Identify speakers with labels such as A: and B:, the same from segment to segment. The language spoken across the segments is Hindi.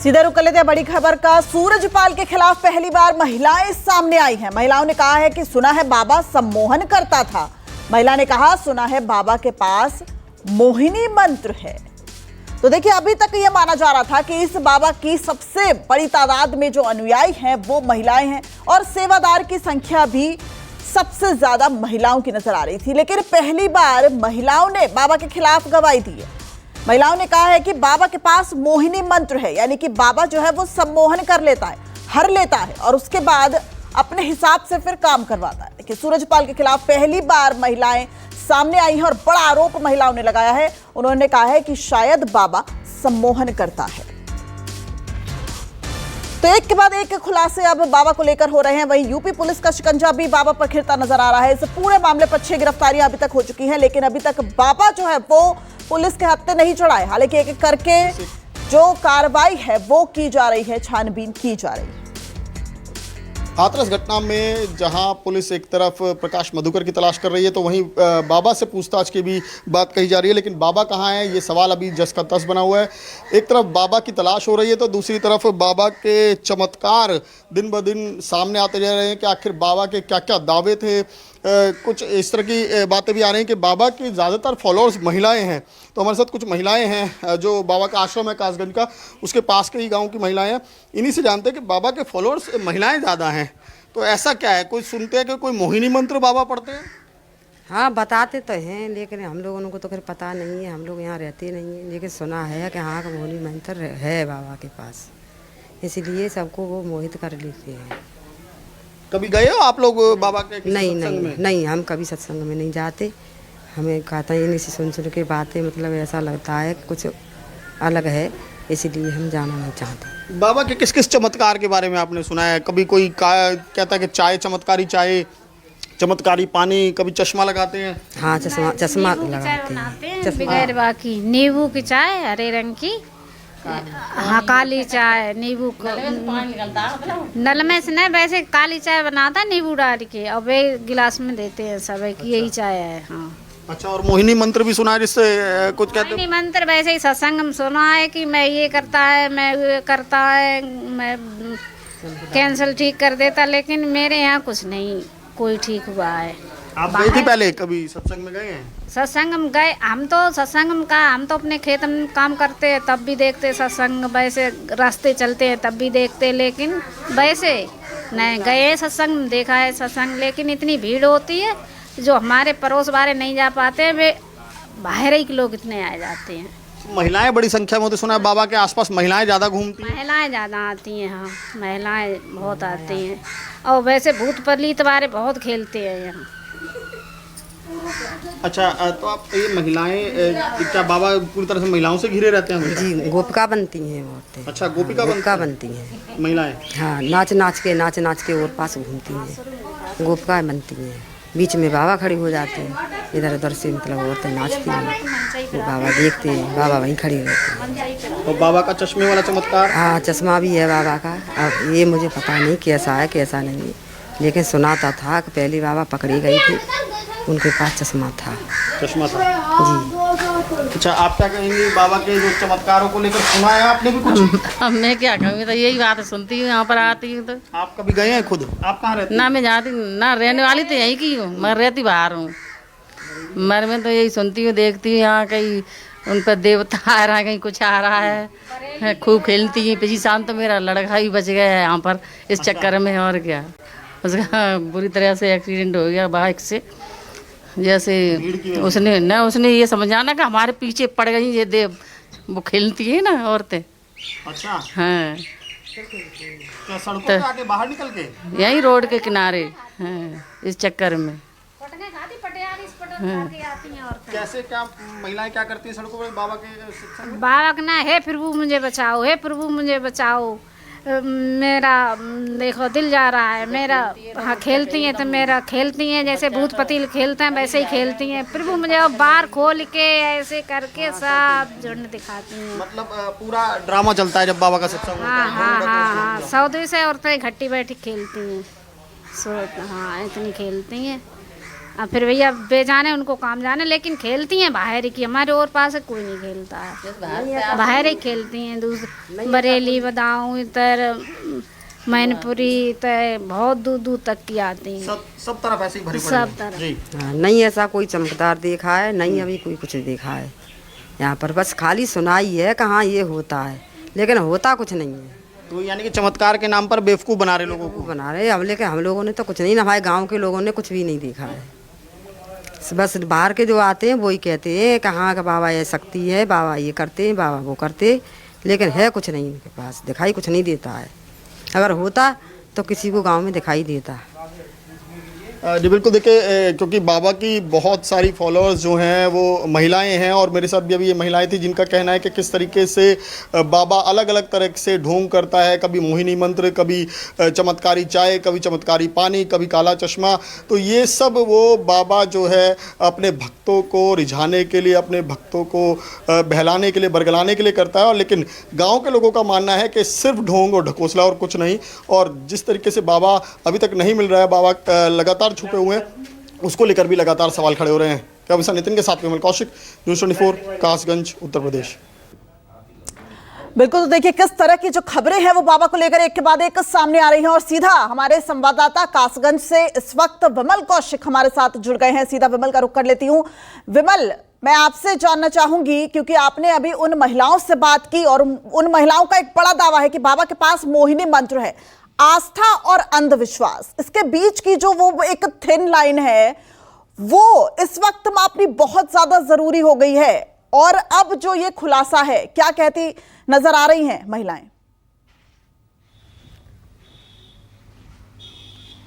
A: सीधे रुक लेते हैं बड़ी खबर का। सूरजपाल के खिलाफ पहली बार महिलाएं सामने आई हैं। महिलाओं ने कहा है कि सुना है बाबा सम्मोहन करता था। महिला ने कहा सुना है बाबा के पास मोहिनी मंत्र है। तो देखिए, अभी तक यह माना जा रहा था कि इस बाबा की सबसे बड़ी तादाद में जो अनुयायी हैं वो महिलाएं हैं और सेवादार की संख्या भी सबसे ज्यादा महिलाओं की नजर आ रही थी। लेकिन पहली बार महिलाओं ने बाबा के खिलाफ गवाही दी है। महिलाओं ने कहा है कि बाबा के पास मोहिनी मंत्र है, यानी कि बाबा जो है वो सम्मोहन कर लेता है, हर लेता है और उसके बाद अपने हिसाब से फिर काम करवाता है। देखिए, सूरजपाल के खिलाफ पहली बार महिलाएं सामने आई हैं और बड़ा आरोप महिलाओं ने लगाया है। उन्होंने कहा है कि शायद बाबा सम्मोहन करता है। तो एक के बाद एक खुलासे अब बाबा को लेकर हो रहे हैं। वहीं यूपी पुलिस का शिकंजा भी बाबा पर खिरता नजर आ रहा है। इस पूरे मामले पर 6 गिरफ्तारियां अभी तक हो चुकी हैं, लेकिन अभी तक बाबा जो है वो पुलिस के हत्थे नहीं चढ़ा है। हालांकि एक एक करके जो कार्रवाई है वो की जा रही है, छानबीन की जा रही है।
B: हाथरस घटना में जहां पुलिस एक तरफ प्रकाश मधुकर की तलाश कर रही है, तो वहीं बाबा से पूछताछ की भी बात कही जा रही है। लेकिन बाबा कहाँ है, ये सवाल अभी जस का तस बना हुआ है। एक तरफ बाबा की तलाश हो रही है तो दूसरी तरफ बाबा के चमत्कार दिन ब दिन सामने आते जा रहे हैं कि आखिर बाबा के क्या क्या दावे थे। कुछ इस तरह की बातें भी आ रही हैं कि बाबा की ज़्यादातर फॉलोअर्स महिलाएं हैं। तो हमारे साथ कुछ महिलाएं हैं जो बाबा का आश्रम है कासगंज का, उसके पास के ही गांव की महिलाएं हैं। इन्हीं से जानते हैं कि बाबा के फॉलोअर्स महिलाएं ज़्यादा हैं। तो ऐसा क्या है, कोई सुनते हैं कि कोई मोहिनी मंत्र बाबा पढ़ते हैं?
C: हाँ, बताते तो हैं, लेकिन हम लोगों को तो फिर पता नहीं है, हम लोग यहाँ रहते नहीं हैं। लेकिन सुना है कि हाँ, मोहिनी मंत्र है बाबा के पास, इसलिए सबको वो मोहित कर लेते हैं।
B: कभी गए हो आप लोग बाबा के किसी
C: नहीं
B: सत्संग में?
C: नहीं, हम कभी सत्संग में नहीं जाते। हमें कहता ही नहीं, सुन के बातें मतलब ऐसा लगता है कुछ अलग है, इसलिए हम जाना नहीं चाहते।
B: बाबा के किस किस चमत्कार के बारे में आपने सुना है? कभी कोई कहता है कि चाय, चमत्कारी चाय, चमत्कारी पानी, कभी चश्मा लगाते हैं?
C: हाँ, चश्मा लगाते हैं।
D: बगैर बाकी नींबू की चाय, हरे रंग की, हाँ काली चाय, नींबू नल में से नहीं, वैसे काली चाय बनाता है नींबू डाल के और वे गिलास में देते हैं सब, की यही चाय है। हाँ।
B: अच्छा, और मोहिनी मंत्र भी सुना है जिससे कुछ कहते हैं?
D: मोहिनी मंत्र वैसे ही सत्संग में सुना है कि मैं ये करता है, मैं ये करता है, मैं कैंसर ठीक कर देता, लेकिन मेरे यहाँ कुछ नहीं कोई ठीक हुआ है।
B: आप गए थे पहले, कभी सत्संग में गए हैं?
D: सत्संग में गए हम तो, सत्संग में का हम तो अपने खेत में काम करते हैं तब भी देखते सत्संग, वैसे रास्ते चलते हैं तब भी देखते, लेकिन वैसे नहीं गए सत्संग में, देखा है सत्संग, लेकिन इतनी भीड़ होती है जो हमारे पड़ोस वाले नहीं जा पाते, वे बाहर ही के लोग इतने आ जाते हैं।
B: महिलाएं बड़ी संख्या में होती, सुना है बाबा के आसपास महिलाएं ज़्यादा घूमती हैं?
D: महिलाएं ज़्यादा आती हैं। हाँ, महिलाएं बहुत आती हैं और वैसे भूत प्रेत वाले बहुत खेलते हैं यहाँ।
B: अच्छा, तो आप ये महिलाएं क्या बाबा पूरी तरह से महिलाओं से घिरे रहते हैं?
C: जी, गोपिका बनती हैं औरतें।
B: अच्छा, गोपिका
C: बनती हैं
B: महिलाएं।
C: हाँ, नाच नाच के और पास घूमती हैं, गोपिका बनती हैं। बीच में बाबा खड़ी हो जाते हैं, इधर उधर से मतलब औरतें नाचती हैं, तो बाबा देखते हैं, बाबा वहीं खड़ी रहते हैं।
B: और बाबा का चश्मे वाला चमत्कार?
C: हाँ, चश्मा भी है बाबा का। अब ये मुझे पता नहीं कैसा है कैसा नहीं, लेकिन सुनाता था कि पहली बाबा पकड़ी गई थी, उनके पास चश्मा था।
B: चश्मा था
C: जी।
B: अच्छा, आप क्या कहेंगे बाबा के जो चमत्कारों को लेकर? सुना है आपने भी कुछ?
E: अब मैं क्या कहूँगी, तो यही बात सुनती हूँ, यहाँ पर आती हूँ। तो
B: आप कभी गए हैं खुद? आप कहाँ रहते हैं?
E: ना मैं जाती, ना रहने वाली तो यहीं की हूँ, मैं रहती बाहर हूँ। मर में तो यही सुनती हूँ, देखती हूँ, यहाँ कहीं उन पर देवता आ रहा है, कहीं कुछ आ रहा है, खूब खेलती हैं। पिछली शाम तो मेरा लड़का भी बच गया है यहाँ पर इस चक्कर में, और क्या, उसका बुरी तरह से एक्सीडेंट हो गया बाइक से। जैसे उसने ये समझाना कि हमारे पीछे पड़ गई ये देव, वो खेलती है ना औरतें।
B: अच्छा,
E: हाँ,
B: क्या सड़कों पे आके बाहर निकल के?
E: यही रोड के किनारे। हाँ, इस चक्कर में
B: कैसे, क्या महिलाएं क्या करती हैं सड़कों पर बाबा के सत्संग में?
D: बाबा का ना, हे प्रभु मुझे बचाओ, हे प्रभु मुझे बचाओ, मेरा देखो दिल जा रहा है मेरा। हाँ, खेलती हैं तो मेरा खेलती हैं जैसे भूत पतील खेलते हैं वैसे ही खेलती हैं। प्रभु मुझे बार खोल के ऐसे करके सब जुड़ने दिखाती हैं।
B: मतलब पूरा ड्रामा चलता है जब बाबा का सत्संग होता
D: हाँ
B: है?
D: हाँ हाँ हाँ, 100 से औरतें इकट्ठी बैठी खेलती हैं। हाँ, इतनी खेलती हैं। अब फिर भैया बेजाने उनको काम जाने, लेकिन खेलती हैं बाहर की, हमारे और पास कोई नहीं खेलता है, बाहर ही खेलती हैं। दूसरे बरेली, बदाऊं, इधर मैनपुरी, तय बहुत दूर दूर तक की आती हैं।
B: सब तरफ ऐसे ही भरी पड़ी
D: सब
B: है।
D: तरफ।
B: जी
C: हाँ, नहीं ऐसा कोई चमकदार देखा है, नहीं अभी कोई कुछ देखा है यहाँ पर, बस खाली सुनाई है कहाँ ये होता है, लेकिन होता कुछ नहीं है।
B: तो यानी कि चमत्कार के नाम पर बेवकूफ़ बना रहे लोगों को।
C: बना रहे हम लोगों ने तो कुछ नहीं, ना हमारे गाँव के लोगों ने कुछ भी नहीं देखा है। बस बाहर के जो आते हैं वही कहते हैं कहाँ का बाबा ये शक्ति है, बाबा ये करते हैं, बाबा वो करते, लेकिन है कुछ नहीं इनके पास, दिखाई कुछ नहीं देता है। अगर होता तो किसी को गांव में दिखाई देता।
B: जी बिल्कुल, देखिए क्योंकि बाबा की बहुत सारी फॉलोअर्स जो हैं वो महिलाएं हैं, और मेरे साथ भी अभी ये महिलाएं थी जिनका कहना है कि किस तरीके से बाबा अलग अलग तरह से ढोंग करता है, कभी मोहिनी मंत्र, कभी चमत्कारी चाय, कभी चमत्कारी पानी, कभी काला चश्मा। तो ये सब वो बाबा जो है अपने भक्तों को रिझाने के लिए, अपने भक्तों को बहलाने के लिए, बरगलाने के लिए करता है। और लेकिन गाँव के लोगों का मानना है कि सिर्फ ढोंग और ढकोसला और कुछ नहीं। और जिस तरीके से बाबा अभी तक नहीं मिल रहा है, बाबा लगातार छुपे हुए हैं, उसको लेकर भी लगातार सवाल खड़े हो रहे हैं। कैमरा नितिन के साथ विमल कौशिक, न्यूज़ 24, कासगंज, उत्तर प्रदेश।
A: बिल्कुल, तो देखिए किस तरह की जो खबरें हैं वो बाबा को लेकर एक के बाद एक सामने आ रही हैं, और सीधा हमारे संवाददाता कासगंज से इस वक्त विमल कौशिक हमारे साथ जुड़ गए हैं। सीधा विमल का रुख कर लेती हूं। विमल, मैं आपसे जानना चाहूंगी, क्योंकि आपने अभी उन महिलाओं से बात की और उन महिलाओं का एक बड़ा दावा है कि बाबा के पास मोहिनी मंत्र है। आस्था और अंधविश्वास, इसके बीच की जो वो एक थिन लाइन है, वो इस वक्त मापनी बहुत ज्यादा जरूरी हो गई है। और अब जो ये खुलासा है, क्या कहती नजर आ रही हैं महिलाएं?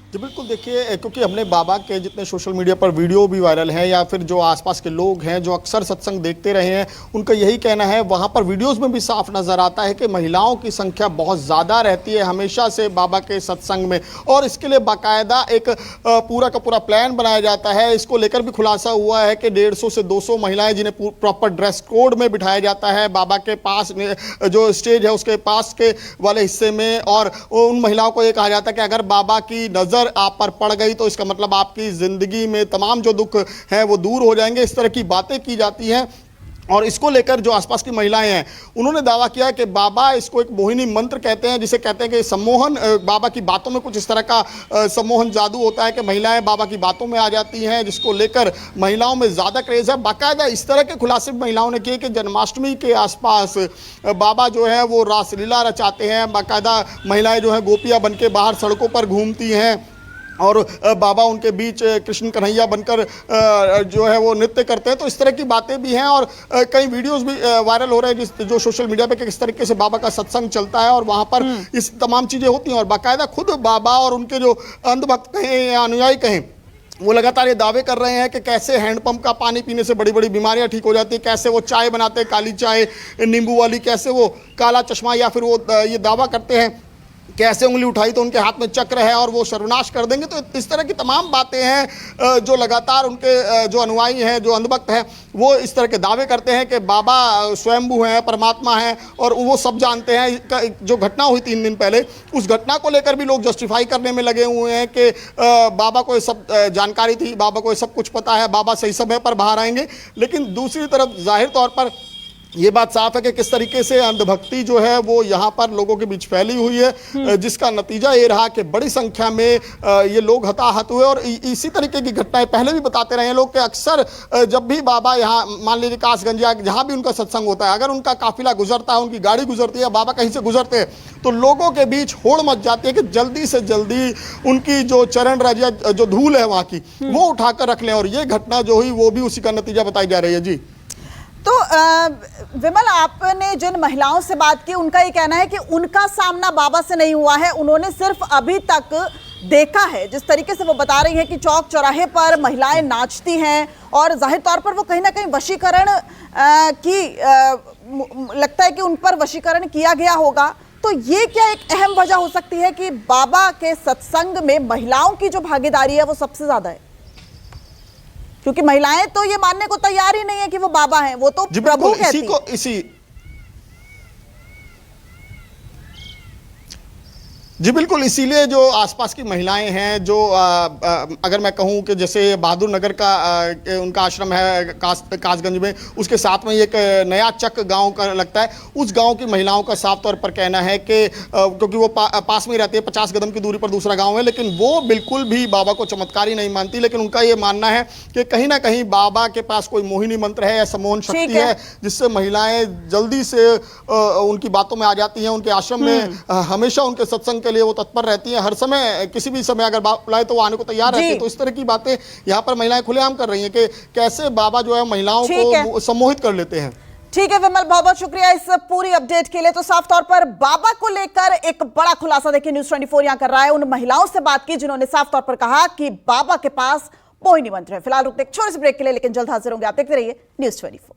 B: जी बिल्कुल, देखिए क्योंकि हमने बाबा के जितने सोशल मीडिया पर वीडियो भी वायरल हैं, या फिर जो आसपास के लोग हैं जो अक्सर सत्संग देखते रहे हैं, उनका यही कहना है, वहाँ पर वीडियोस में भी साफ नज़र आता है कि महिलाओं की संख्या बहुत ज़्यादा रहती है हमेशा से बाबा के सत्संग में। और इसके लिए बाकायदा एक पूरा का पूरा प्लान बनाया जाता है। इसको लेकर भी खुलासा हुआ है कि 150 से 200 महिलाएँ जिन्हें प्रॉपर ड्रेस कोड में बिठाया जाता है बाबा के पास, जो स्टेज है उसके पास के वाले हिस्से में, और उन महिलाओं को ये कहा जाता है कि अगर बाबा की नज़र आप पर पड़ गई तो इसका मतलब आपकी जिंदगी में तमाम जो दुख हैं वो दूर हो जाएंगे। इस तरह की बातें की जाती हैं। और इसको लेकर जो आसपास की महिलाएं हैं उन्होंने दावा किया कि बाबा इसको एक मोहिनी मंत्र कहते हैं, जिसे कहते हैं कि सम्मोहन, बाबा की बातों में कुछ इस तरह का सम्मोहन जादू होता है कि महिलाएं बाबा की बातों में आ जाती हैं, जिसको लेकर महिलाओं में ज़्यादा क्रेज़ है। बाकायदा इस तरह के खुलासे महिलाओं ने किए कि जन्माष्टमी के आसपास बाबा जो है वो रासलीला रचाते हैं। बाकायदा महिलाएं जो हैं गोपियाँ बन के बाहर सड़कों पर घूमती हैं, और बाबा उनके बीच कृष्ण कन्हैया बनकर जो है वो नृत्य करते हैं। तो इस तरह की बातें भी हैं, और कई वीडियोस भी वायरल हो रहे हैं जो सोशल मीडिया पे कि किस तरीके से बाबा का सत्संग चलता है और वहाँ पर इस तमाम चीज़ें होती हैं। और बाकायदा खुद बाबा और उनके जो अंधभक्त कहें या अनुयायी कहें, वो लगातार ये दावे कर रहे हैं कि कैसे हैंडपंप का पानी पीने से बड़ी बड़ी बीमारियां ठीक हो जाती हैं, कैसे वो चाय बनाते हैं काली चाय नींबू वाली, कैसे वो काला चश्मा, या फिर वो ये दावा करते हैं कैसे उंगली उठाई तो उनके हाथ में चक्र है और वो सर्वनाश कर देंगे। तो इस तरह की तमाम बातें हैं जो लगातार उनके जो अनुयायी हैं, जो अंधभक्त हैं, वो इस तरह के दावे करते हैं कि बाबा स्वयंभू हैं, परमात्मा हैं, और वो सब जानते हैं। जो घटना हुई 3 दिन पहले, उस घटना को लेकर भी लोग जस्टिफाई करने में लगे हुए हैं कि बाबा को ये सब जानकारी थी, बाबा को ये सब कुछ पता है, बाबा सही समय पर बाहर आएंगे। लेकिन दूसरी तरफ जाहिर तौर पर ये बात साफ है कि किस तरीके से अंधभक्ति जो है वो यहाँ पर लोगों के बीच फैली हुई है, जिसका नतीजा ये रहा कि बड़ी संख्या में ये लोग हताहत हुए। और इसी तरीके की घटनाएं पहले भी बताते रहे हैं लोग कि अक्सर जब भी बाबा यहाँ, मान लीजिए कासगंज या जहाँ भी उनका सत्संग होता है, अगर उनका काफिला गुजरता है, उनकी गाड़ी गुजरती है, बाबा कहीं से गुजरते हैं, तो लोगों के बीच होड़ मच जाती है कि जल्दी से जल्दी उनकी जो चरण रज या जो धूल है वहाँ की, वो उठाकर रख लें। और ये घटना जो हुई वो भी उसी का नतीजा बताई जा रही है। जी
A: तो विमल, आपने जिन महिलाओं से बात की उनका ये कहना है कि उनका सामना बाबा से नहीं हुआ है, उन्होंने सिर्फ अभी तक देखा है। जिस तरीके से वो बता रही हैं कि चौक चौराहे पर महिलाएं नाचती हैं और जाहिर तौर पर वो कहीं ना कहीं वशीकरण लगता है कि उन पर वशीकरण किया गया होगा। तो ये क्या एक अहम वजह हो सकती है कि बाबा के सत्संग में महिलाओं की जो भागीदारी है वो सबसे ज्यादा है? क्योंकि महिलाएं तो ये मानने को तैयार ही नहीं है कि वो बाबा हैं, वो तो प्रभु कहती हैं।
B: जी बिल्कुल, इसीलिए जो आसपास की महिलाएं हैं, जो अगर मैं कहूं कि जैसे बहादुर नगर का उनका आश्रम है कासगंज में, उसके साथ में एक नया चक गांव का लगता है, उस गांव की महिलाओं का साफ तौर पर कहना है कि क्योंकि वो पास में ही रहती है, 50 कदम की दूरी पर दूसरा गांव है, लेकिन वो बिल्कुल भी बाबा को चमत्कारी नहीं मानती। लेकिन उनका ये मानना है कि कहीं ना कहीं बाबा के पास कोई मोहिनी मंत्र है या सम्मोहन शक्ति है, जिससे महिलाएं जल्दी से उनकी बातों में आ जाती हैं। उनके आश्रम में हमेशा उनके सत्संग के लिए वो तत्पर रहती हैं, हर समय किसी भी समय अगर बाबा बुलाए तो वो आने को तैयार रहती है। तो इस तरह की बातें यहाँ पर महिलाएं खुलेआम कर रही हैं कि कैसे बाबा जो है महिलाओं को सम्मोहित कर लेते हैं।
A: ठीक है विमल, बहुत बहुत शुक्रिया इस पूरी अपडेट के लिए। तो साफ तौर पर बाबा को लेकर एक बड़ा खुलासा देखिए न्यूज़ 24 यहां कर रहा है। उन महिलाओं से बात की जिन्होंने साफ तौर पर कहा कि बाबा के पास मोहिनी मंत्र है। फिलहाल रुकते एक छोटे से ब्रेक के लिए, लेकिन जल्द हाजिर होंगे। आप देखते रहिए न्यूज़ 24।